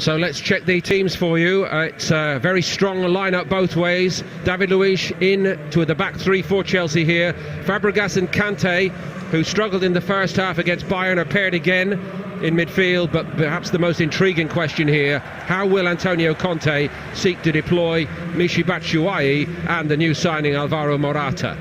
So let's check the teams for you. It's a very strong lineup both ways. David Luiz in to the back three for Chelsea here. Fabregas and Kante, who struggled in the first half against Bayern, are paired again in midfield. But perhaps the most intriguing question here, how will Antonio Conte seek to deploy Michy Batshuayi and the new signing Alvaro Morata?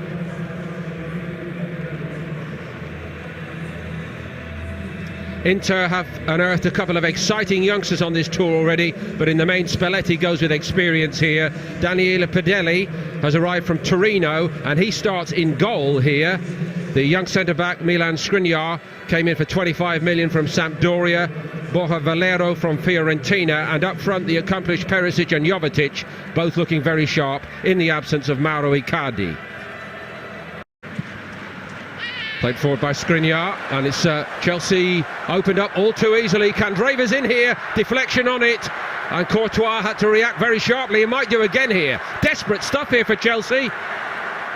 Inter have unearthed a couple of exciting youngsters on this tour already, but in the main Spalletti goes with experience here. Daniele Pedelli has arrived from Torino and he starts in goal here. The young centre-back Milan Skriniar came in for 25 million from Sampdoria. Borja Valero from Fiorentina, and up front the accomplished Perisic and Jovetic, both looking very sharp in the absence of Mauro Icardi. Played forward by Skriniar, and it's Chelsea opened up all too easily. Candreva's in here, deflection on it, and Courtois had to react very sharply. He might do again here. Desperate stuff here for Chelsea.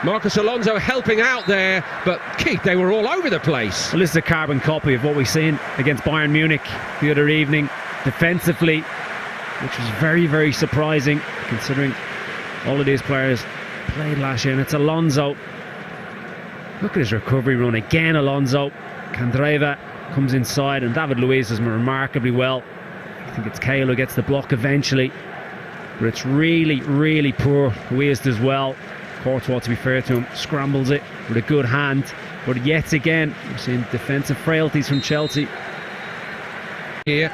Marcos Alonso helping out there, but Keith, they were all over the place. Well, this is a carbon copy of what we've seen against Bayern Munich the other evening, defensively, which was very, very surprising considering all of these players played last year. And it's Alonso. Look at his recovery run again, Alonso. Candreva comes inside, and David Luiz does remarkably well. I think it's Cahill who gets the block eventually, but it's really, really poor. Luiz does well. Courtois, to be fair to him, scrambles it with a good hand, but yet again we're seeing defensive frailties from Chelsea. Here,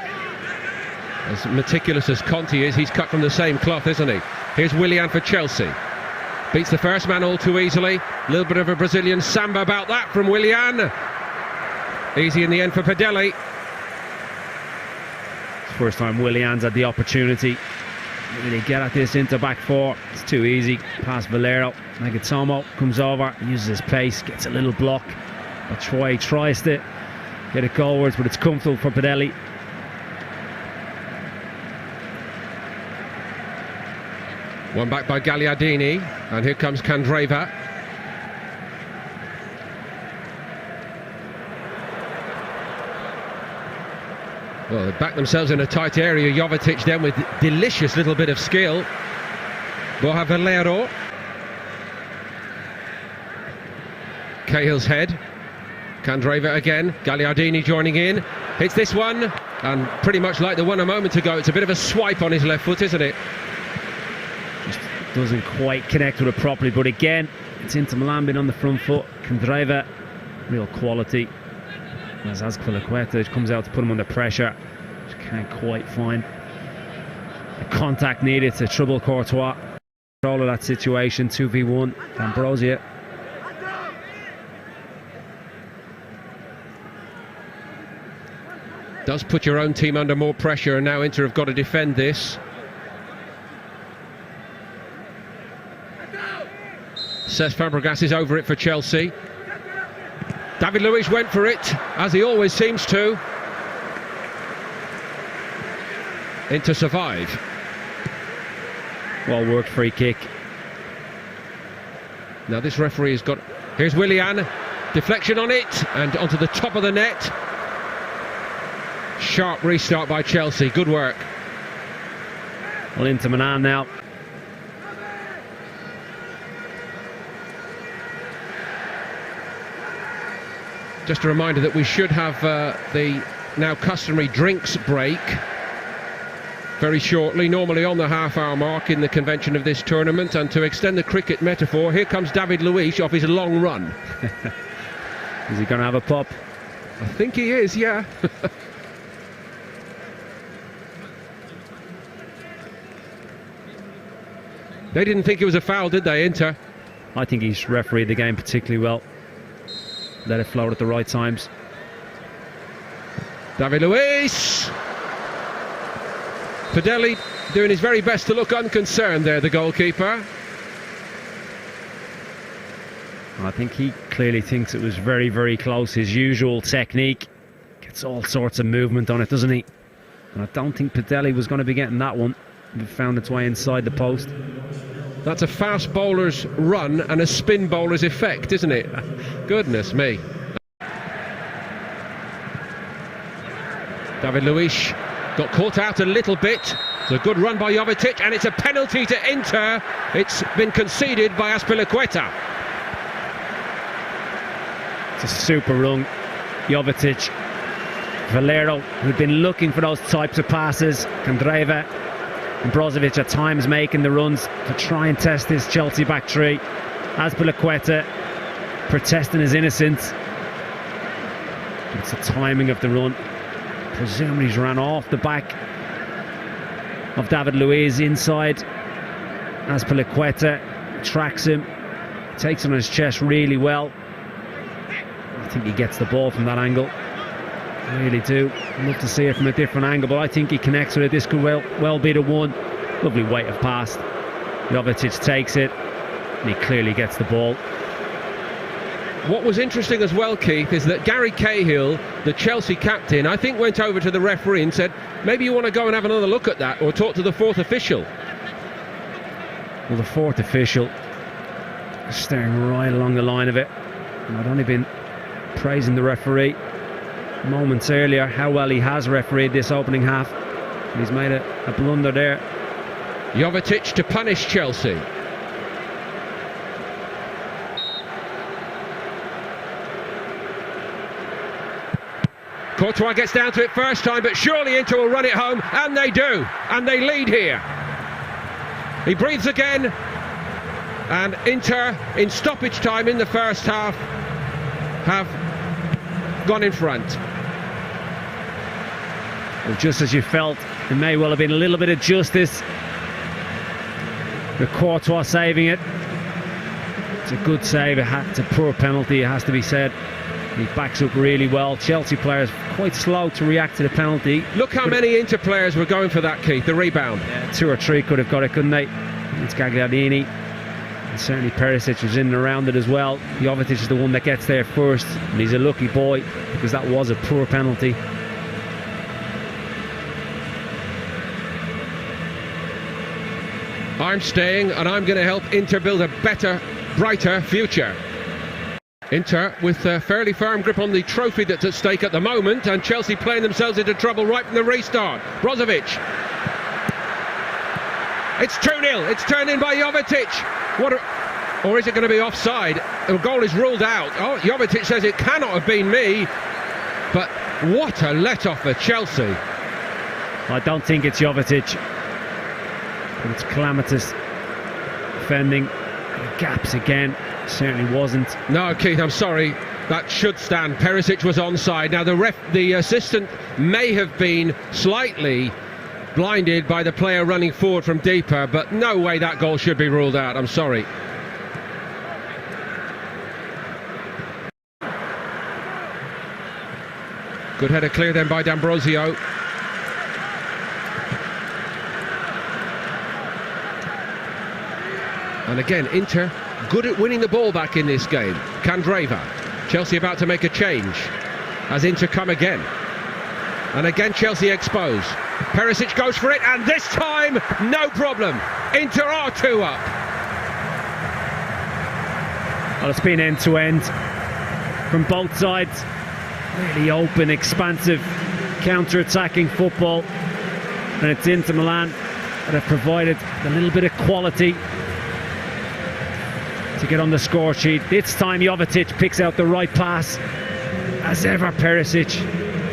as meticulous as Conte is, he's cut from the same cloth, isn't he? Here's Willian for Chelsea. Beats the first man all too easily. A little bit of a Brazilian samba about that from Willian. Easy in the end for Pedelli. It's the first time Willian's had the opportunity. Maybe they get at this into back four. It's too easy. Past Valero. Nagatomo comes over, uses his pace, gets a little block. But Troy tries to get it goalwards, but it's comfortable for Pedelli. One back by Gagliardini, and here comes Candreva. Well, they back themselves in a tight area. Jovetic then with delicious little bit of skill. Borja Valero. Cahill's head. Candreva again. Gagliardini joining in. Hits this one, and pretty much like the one a moment ago, it's a bit of a swipe on his left foot, isn't it? Just doesn't quite connect with it properly, but again, it's Inter Milan being on the front foot. Candreva, real quality. As Azpilicueta comes out to put him under pressure, just can't quite find the contact needed to trouble Courtois. Control of that situation, 2v1, D'Ambrosio. Does put your own team under more pressure, and now Inter have got to defend this. Cesc Fabregas is over it for Chelsea. David Luiz went for it, as he always seems to. Inter survive. Well worked free kick. Now this referee has got... Here's Willian. Deflection on it, and onto the top of the net. Sharp restart by Chelsea. Good work. Well, Inter Milan now. Just a reminder that we should have the now customary drinks break very shortly, normally on the half-hour mark in the convention of this tournament. And to extend the cricket metaphor, here comes David Luiz off his long run. Is he going to have a pop? I think he is, yeah. They didn't think it was a foul, did they, Inter? I think he's refereed the game particularly well. Let it float at the right times. David Luiz. Pedelli doing his very best to look unconcerned there, the goalkeeper. I think he clearly thinks it was very, very close. His usual technique. Gets all sorts of movement on it, doesn't he? And I don't think Pedelli was going to be getting that one. It found its way inside the post. That's a fast bowler's run and a spin bowler's effect, isn't it? Goodness me. David Luiz Got caught out a little bit. It's a good run by Jovetic, and it's a penalty to Inter. It's been conceded by Azpilicueta. It's a super run. Jovetic, Valero, who'd been looking for those types of passes, Kandreva and Brozovic at times making the runs to try and test this Chelsea back three. Azpilicueta protesting his innocence. It's the timing of the run. Presumably he's ran off the back of David Luiz inside. Azpilicueta tracks him, takes him on his chest really well. I think he gets the ball from that angle. I really do. I'd love to see it from a different angle, but I think he connects with it. This could well be the one. Lovely weight of pass. Jovetic takes it, and he clearly gets the ball. What was interesting as well, Keith, is that Gary Cahill, the Chelsea captain, I think went over to the referee and said, maybe you want to go and have another look at that, or talk to the fourth official. Well, the fourth official is staring right along the line of it. And I'd only been praising the referee moments earlier, how well he has refereed this opening half. And he's made a blunder there. Jovetic to punish Chelsea. Courtois gets down to it first time, but surely Inter will run it home, and they do, and they lead here. He breathes again, and Inter, in stoppage time in the first half, have gone in front. Well, just as you felt, it may well have been a little bit of justice with Courtois saving it. It's a good save, it's a poor penalty, it has to be said. He backs up really well. Chelsea players quite slow to react to the penalty. Look how many Inter players were going for that, Keith, the rebound. Yeah, 2 or 3 could have got it, couldn't they? It's Gagliardini. And certainly Perisic was in and around it as well. Jovetic is the one that gets there first, and he's a lucky boy because that was a poor penalty. I'm staying, and I'm going to help Inter build a better, brighter future. Inter with a fairly firm grip on the trophy that's at stake at the moment, and Chelsea playing themselves into trouble right from the restart. Brozovic. It's 2-0. It's turned in by Jovetic. Or is it going to be offside? The goal is ruled out. Oh, Jovetic says it cannot have been me. But what a let-off for Chelsea. I don't think it's Jovetic. But it's calamitous defending. Gaps again. Certainly wasn't. No, Keith, I'm sorry. That should stand. Perisic was onside. Now the assistant may have been slightly blinded by the player running forward from deeper, but no way that goal should be ruled out. I'm sorry. Good header clear then by D'Ambrosio. And again, Inter good at winning the ball back in this game. Kandreva. Chelsea about to make a change as Inter come again. And again Chelsea exposed. Perisic goes for it, and this time, no problem. Inter are 2 up. Well, it's been end-to-end from both sides. Really open, expansive, counter-attacking football. And it's Inter Milan that have provided a little bit of quality to get on the score sheet. This time Jovetic picks out the right pass. As ever, Perisic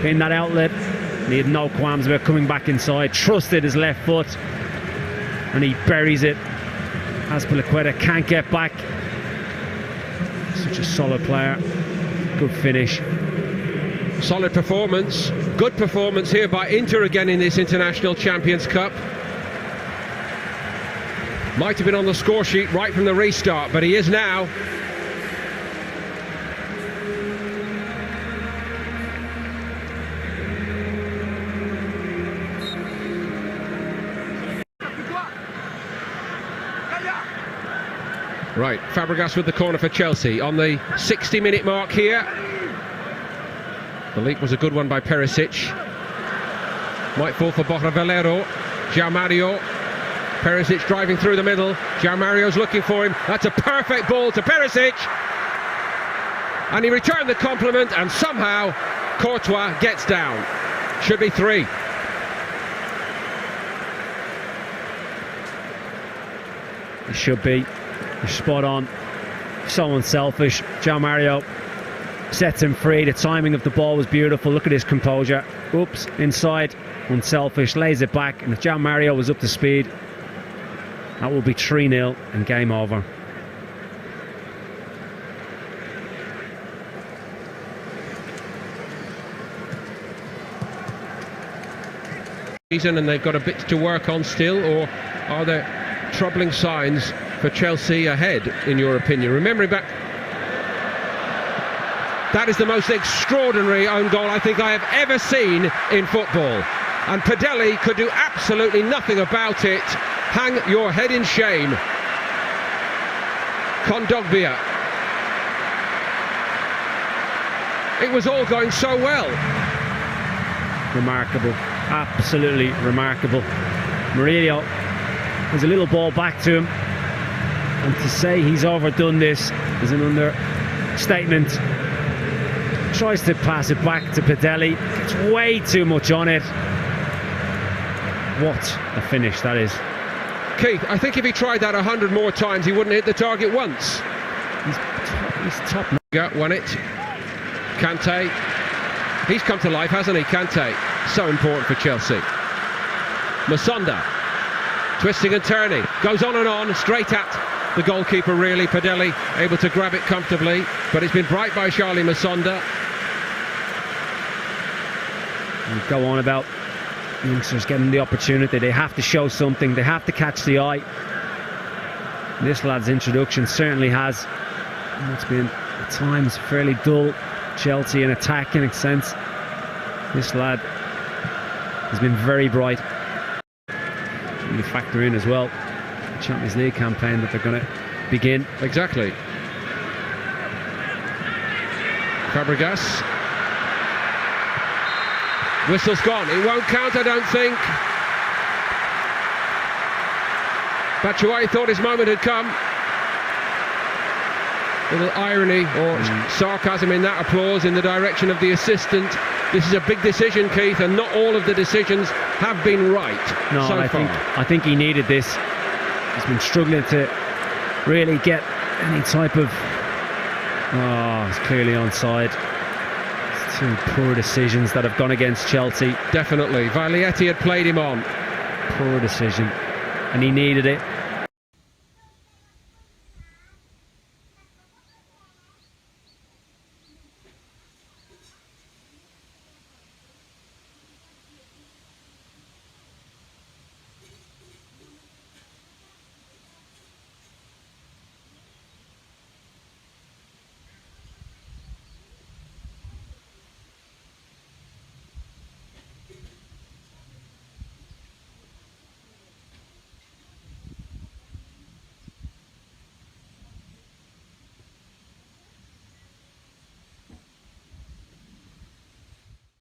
in that outlet. And he had no qualms about coming back inside. Trusted his left foot. And he buries it. Azpilicueta can't get back. Such a solid player. Good finish. Solid performance. Good performance here by Inter again in this International Champions Cup. Might have been on the score sheet right from the restart, but he is now. Right, Fabregas with the corner for Chelsea on the 60-minute mark here. The leap was a good one by Perisic. Might fall for Borja Valero. João Mario. Perisic driving through the middle. João Mario's looking for him. That's a perfect ball to Perisic. And he returned the compliment, and somehow Courtois gets down. Should be 3. It should be. They're spot on. So unselfish. João Mario sets him free. The timing of the ball was beautiful. Look at his composure. Oops, inside. Unselfish. Lays it back. And if João Mario was up to speed, that will be 3-0 and game over. And they've got a bit to work on still, or are there troubling signs for Chelsea ahead, in your opinion? Remembering back, that is the most extraordinary own goal I think I have ever seen in football, and Padelli could do absolutely nothing about it. Hang your head in shame. Kondogbia. It was all going so well. Remarkable, absolutely remarkable. Murillo, there's a little ball back to him, and to say he's overdone this is an understatement. Tries to pass it back to Padelli, it's way too much on it. What a finish that is. Keith, I think if he tried that 100 more times he wouldn't hit the target once. He's top. Won it. Kante. He's come to life, hasn't he? Kante. So important for Chelsea. Masonda. Twisting and turning. Goes on, straight at the goalkeeper really. Padelli able to grab it comfortably. But it's been bright by Charlie Masonda. And go on about youngsters getting the opportunity. They have to show something. They have to catch the eye. This lad's introduction certainly has. It's been at times fairly dull Chelsea in attacking a sense. This lad has been very bright. And you factor in as well the Champions League campaign that they're going to begin. Exactly. Fabregas. Whistle's gone. It won't count, I don't think. Batshuayi thought his moment had come. A little irony or sarcasm in that applause in the direction of the assistant. This is a big decision, Keith, and not all of the decisions have been right so far. I think he needed this. He's been struggling to really get any type of... Oh, it's clearly onside. It's two poor decisions that have gone against Chelsea. Definitely. Viglietti had played him on. Poor decision. And he needed it.